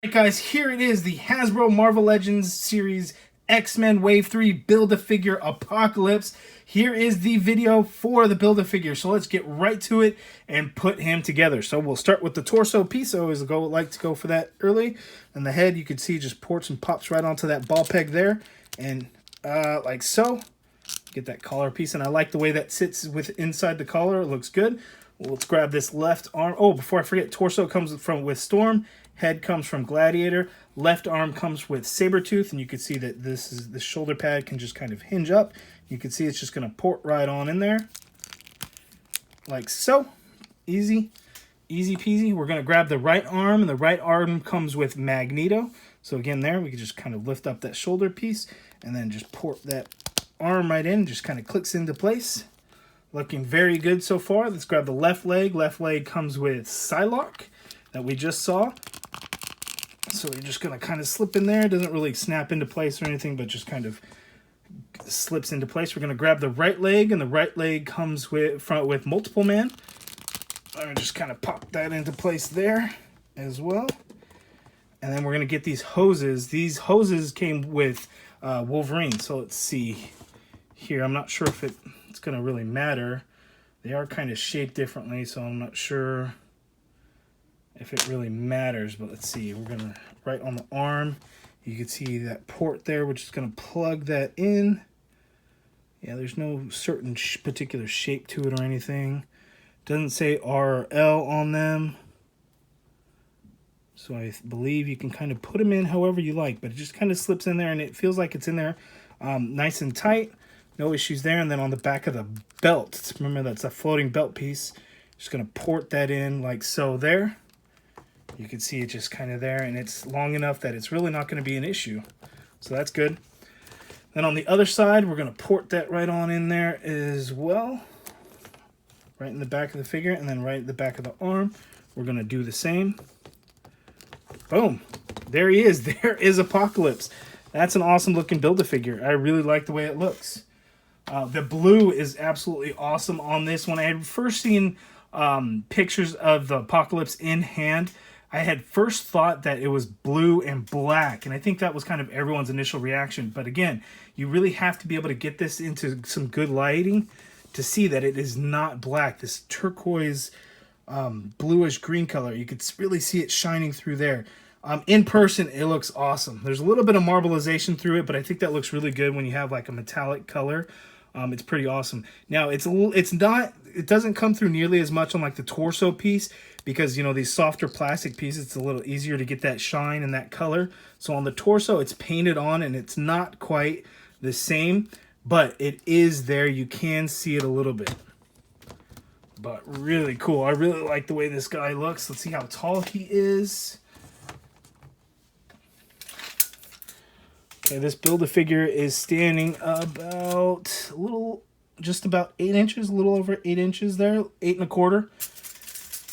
Alright guys, here it is, the Hasbro Marvel Legends series X-Men Wave 3 Build-A-Figure Apocalypse. Here is the video for the Build-A-Figure, so let's get right to it and put him together. So we'll start with the torso piece. I always like to go for that early. And the head, you can see, just ports and pops right onto that ball peg there. And like so. Get that collar piece, and I like the way that sits with inside the collar. It looks good. Well, let's grab this left arm. Oh, before I forget, torso comes with Storm. Head comes from Gladiator. Left arm comes with Sabretooth, and you can see that the shoulder pad can just kind of hinge up. You can see it's just going to port right on in there. Like so. Easy. Easy peasy. We're going to grab the right arm, and the right arm comes with Magneto. So again there, we can just kind of lift up that shoulder piece, and then just port that arm right in, just kind of clicks into place. Looking very good so far. Let's grab the left leg. Left leg comes with Psylocke that we just saw. So we're just going to kind of slip in there. It doesn't really snap into place or anything, but just kind of slips into place. We're going to grab the right leg, and the right leg comes with Multiple Man. I'm just kind of pop that into place there as well. And then we're going to get these hoses. These hoses came with Wolverine. So let's see here. I'm not sure if it's going to really matter. They are kind of shaped differently, so I'm not sure if it really matters. But let's see. We're going to, right on the arm, you can see that port there. We're just going to plug that in. Yeah, there's no certain particular shape to it or anything. Doesn't say R or L on them. So I believe you can kind of put them in however you like, but it just kind of slips in there, and it feels like it's in there nice and tight. No issues there. And then on the back of the belt, remember that's a floating belt piece. Just going to port that in like so there. You can see it just kind of there, and it's long enough that it's really not going to be an issue. So that's good. Then on the other side, we're going to port that right on in there as well. Right in the back of the figure, and then right at the back of the arm. We're going to do the same. Boom. There he is. There is Apocalypse. That's an awesome looking Build-A-Figure. I really like the way it looks. The blue is absolutely awesome on this one. I had first seen pictures of the Apocalypse in hand. I had first thought that it was blue and black, and I think that was kind of everyone's initial reaction. But again, you really have to be able to get this into some good lighting to see that it is not black. This turquoise bluish green color, you could really see it shining through there. In person, it looks awesome. There's a little bit of marbleization through it, but I think that looks really good when you have like a metallic color. It's pretty awesome. Now it doesn't come through nearly as much on like the torso piece, because you know these softer plastic pieces, it's a little easier to get that shine and that color. So on the torso, it's painted on, and it's not quite the same, but it is there. You can see it a little bit. But really cool. I really like the way this guy looks. Let's see how tall he is. Okay, this Build-A-Figure is standing about just about 8 inches, a little over 8 inches there, 8 1/4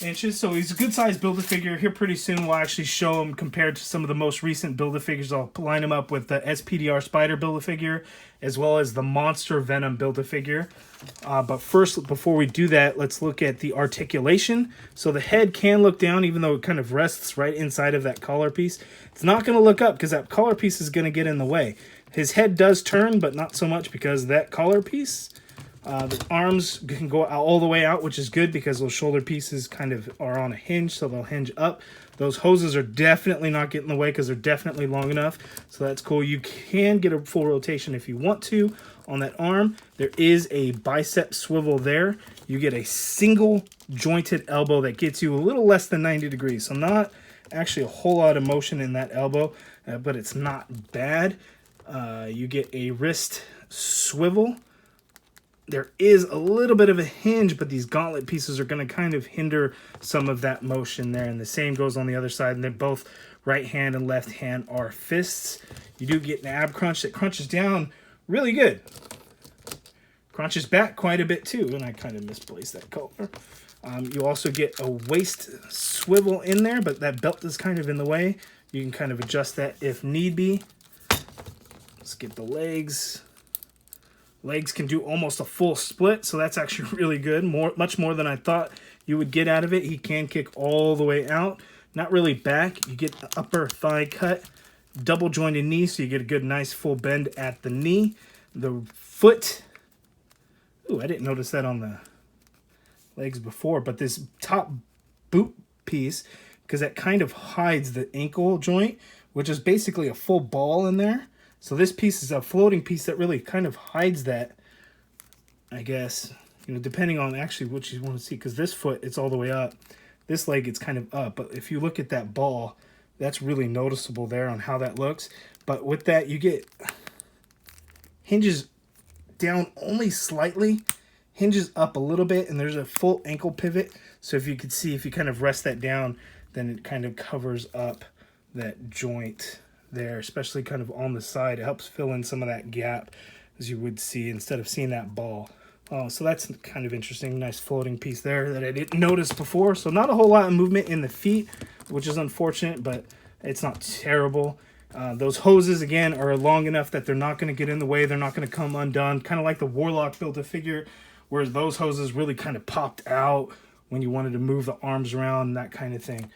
inches. So he's a good sized Build-A-Figure. Here pretty soon we'll actually show him compared to some of the most recent Build-A-Figures. I'll line him up with the SPDR Spider Build-A-Figure as well as the Monster Venom Build-A-Figure. But first, before we do that, let's look at the articulation. So the head can look down, even though it kind of rests right inside of that collar piece. It's not going to look up because that collar piece is going to get in the way. His head does turn, but not so much because that collar piece. The arms can go all the way out, which is good because those shoulder pieces kind of are on a hinge, so they'll hinge up. Those hoses are definitely not getting in the way because they're definitely long enough, so that's cool. You can get a full rotation if you want to on that arm. There is a bicep swivel there. You get a single jointed elbow that gets you a little less than 90 degrees, so not actually a whole lot of motion in that elbow, but it's not bad. You get a wrist swivel. There is a little bit of a hinge, but these gauntlet pieces are going to kind of hinder some of that motion there. And the same goes on the other side. And they're both right hand and left hand are fists. You do get an ab crunch that crunches down really good. Crunches back quite a bit too. And I kind of misplaced that color. You also get a waist swivel in there, but that belt is kind of in the way. You can kind of adjust that if need be. Let's get the legs. Legs can do almost a full split, so that's actually really good. Much more than I thought you would get out of it. He can kick all the way out. not really back. You get the upper thigh cut, double jointed knee, so you get a good, nice full bend at the knee. The foot, ooh, I didn't notice that on the legs before, but this top boot piece, because that kind of hides the ankle joint, which is basically a full ball in there. So this piece is a floating piece that really kind of hides that, I guess, you know, depending on actually what you want to see, because this foot, it's all the way up. This leg, it's kind of up. But if you look at that ball, that's really noticeable there on how that looks. But with that, you get hinges down only slightly, hinges up a little bit, and there's a full ankle pivot. So if you could see, if you kind of rest that down, then it kind of covers up that joint there, especially kind of on the side. It helps fill in some of that gap, as you would see, instead of seeing that ball. So that's kind of interesting. Nice floating piece there that I didn't notice before. So not a whole lot of movement in the feet, which is unfortunate, but it's not terrible. Those hoses, again, are long enough that they're not going to get in the way. They're not going to come undone. Kind of like the Warlock Build-A-Figure, whereas those hoses really kind of popped out when you wanted to move the arms around, that kind of thing.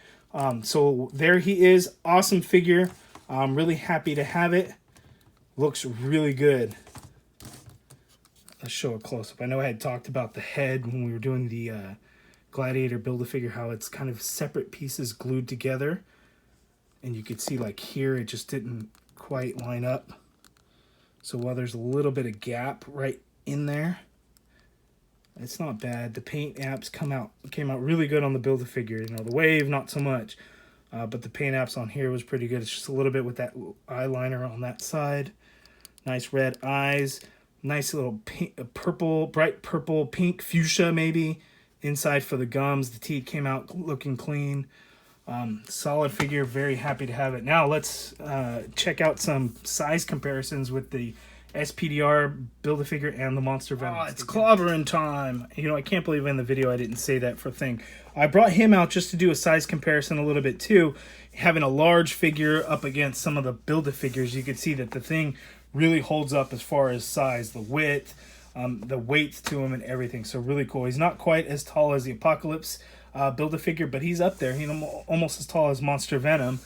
So there he is. Awesome figure. I'm really happy to have it. Looks really good. Let's show a close-up. I know I had talked about the head when we were doing the Gladiator Build-A-Figure, how it's kind of separate pieces glued together. And you could see, like here, it just didn't quite line up. So while there's a little bit of gap right in there, it's not bad. The paint apps came out really good on the Build-A-Figure. You know, the Wave, not so much. But the paint apps on here was pretty good. It's just a little bit with that eyeliner on that side. Nice red eyes. Nice little pink, purple, bright purple, pink, fuchsia maybe. Inside for the gums. The teeth came out looking clean. Solid figure. Very happy to have it. Now let's check out some size comparisons with the SPDR Build-A-Figure and the Monster Venom. Oh, it's clobbering time. You know, I can't believe in the video I didn't say that for thing. I brought him out just to do a size comparison a little bit too. Having a large figure up against some of the Build-A-Figures, you can see that the thing really holds up as far as size, the width, the weight to him and everything. So really cool. He's not quite as tall as the Apocalypse Build-A-Figure, but he's up there. He's almost as tall as Monster Venom.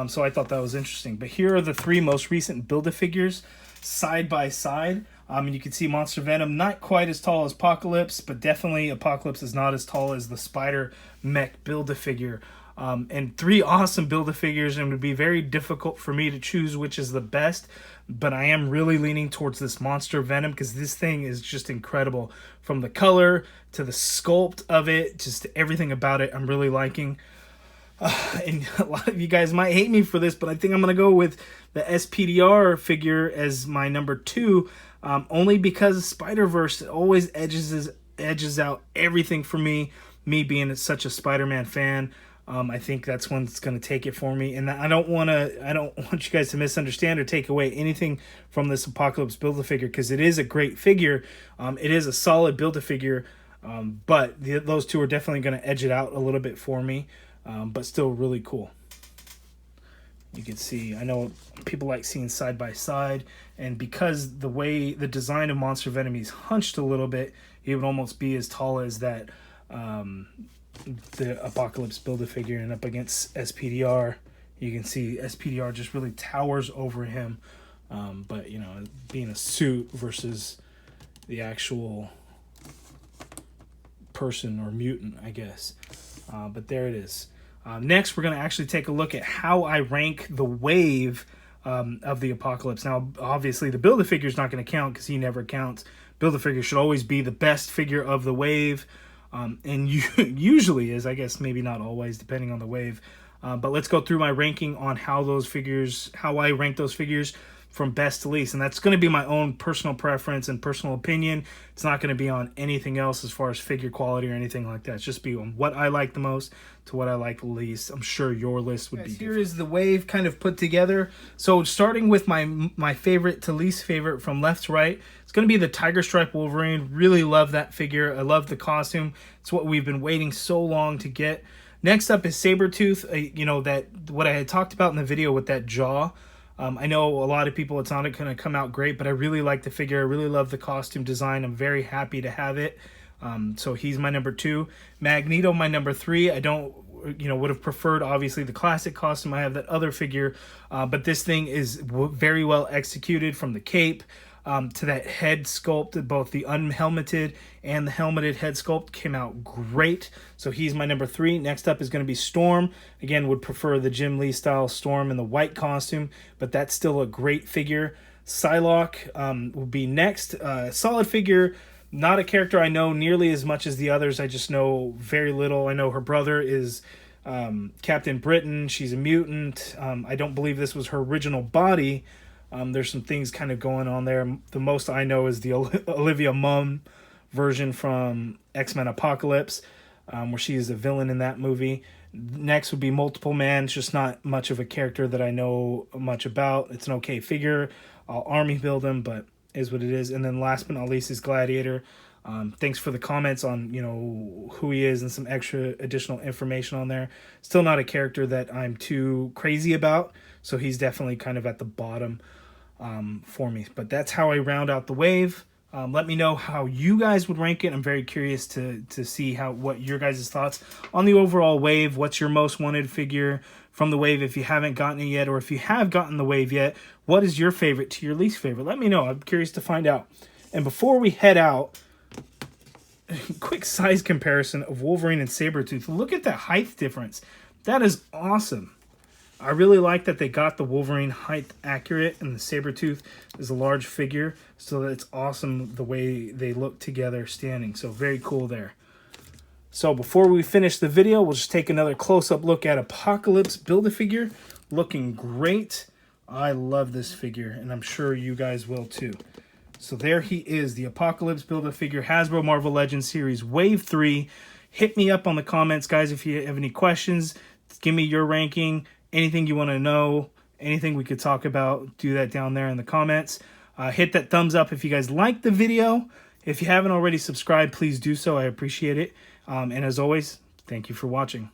So I thought that was interesting. But here are the three most recent Build-A-Figures side by side. And you can see Monster Venom not quite as tall as Apocalypse, but definitely Apocalypse is not as tall as the Spider Mech Build-A-Figure. And three awesome Build-A-Figures, and it would be very difficult for me to choose which is the best, but I am really leaning towards this Monster Venom because this thing is just incredible. From the color to the sculpt of it, just everything about it I'm really liking. And a lot of you guys might hate me for this, but I think I'm going to go with the SPDR figure as my number 2, only because Spider-Verse always edges out everything for me being such a Spider-Man fan. I think that's one that's going to take it for me, and I don't want you guys to misunderstand or take away anything from this Apocalypse Build-A-Figure, because it is a great figure. It is a solid Build-A-Figure, but those two are definitely going to edge it out a little bit for me, but still really cool. You can see, I know people like seeing side by side, and because the way the design of Monster Venom, he's hunched a little bit, he would almost be as tall as that the Apocalypse Build-A-Figure, and up against SPDR, you can see SPDR just really towers over him. But you know, being a suit versus the actual person or mutant, I guess. But there it is. Next, we're going to actually take a look at how I rank the Wave of the Apocalypse. Now, obviously, the Build-A-Figure is not going to count because he never counts. Build-A-Figure should always be the best figure of the Wave. And usually is, I guess, maybe not always, depending on the Wave. But let's go through my ranking on how I rank those figures from best to least. And that's going to be my own personal preference and personal opinion. It's not going to be on anything else as far as figure quality or anything like that. It's just be on what I like the most to what I like the least. I'm sure your list would be different. Here is the Wave kind of put together. So starting with my favorite to least favorite from left to right, it's going to be the Tiger Stripe Wolverine. Really love that figure. I love the costume. It's what we've been waiting so long to get. Next up is Sabretooth. You know, what I had talked about in the video with that jaw. I know a lot of people, it's not going to come out great, but I really like the figure. I really love the costume design. I'm very happy to have it. So he's my number 2. Magneto, my number 3. I don't would have preferred obviously the classic costume. I have that other figure, but this thing is very well executed, from the cape to that head sculpt. Both the unhelmeted and the helmeted head sculpt came out great. So he's my number 3. Next up is going to be Storm. Again, would prefer the Jim Lee style Storm in the white costume, but that's still a great figure. Psylocke will be next. Solid figure. Not a character I know nearly as much as the others. I just know very little. I know her brother is Captain Britain. She's a mutant. I don't believe this was her original body. There's some things kind of going on there. The most I know is the Olivia Munn version from X-Men Apocalypse, where she is a villain in that movie. Next would be Multiple Man. It's just not much of a character that I know much about. It's an okay figure. I'll army build him, but is what it is. And then last but not least is Gladiator. Thanks for the comments on who he is and some extra additional information on there. Still not a character that I'm too crazy about, so he's definitely kind of at the bottom for me. But that's how I round out the wave. Let me know how you guys would rank it. I'm very curious to see what your guys' thoughts on the overall wave. What's your most wanted figure from the wave if you haven't gotten it yet, or if you have gotten the wave yet, what is your favorite to your least favorite? Let me know. I'm curious to find out. And before we head out, quick size comparison of Wolverine and Sabretooth. Look at that height difference. That is awesome. I really like that they got the Wolverine height accurate, and the Sabretooth is a large figure, so it's awesome the way they look together standing. So very cool there. So before we finish the video, we'll just take another close-up look at Apocalypse Build-A-Figure. Looking great. I love this figure, and I'm sure you guys will too. So there he is, the Apocalypse Build-A-Figure Hasbro Marvel Legends Series Wave 3. Hit me up on the comments, guys, if you have any questions. Give me your ranking. Anything you want to know, anything we could talk about, do that down there in the comments. Hit that thumbs up if you guys liked the video. If you haven't already subscribed, please do so. I appreciate it. And as always, thank you for watching.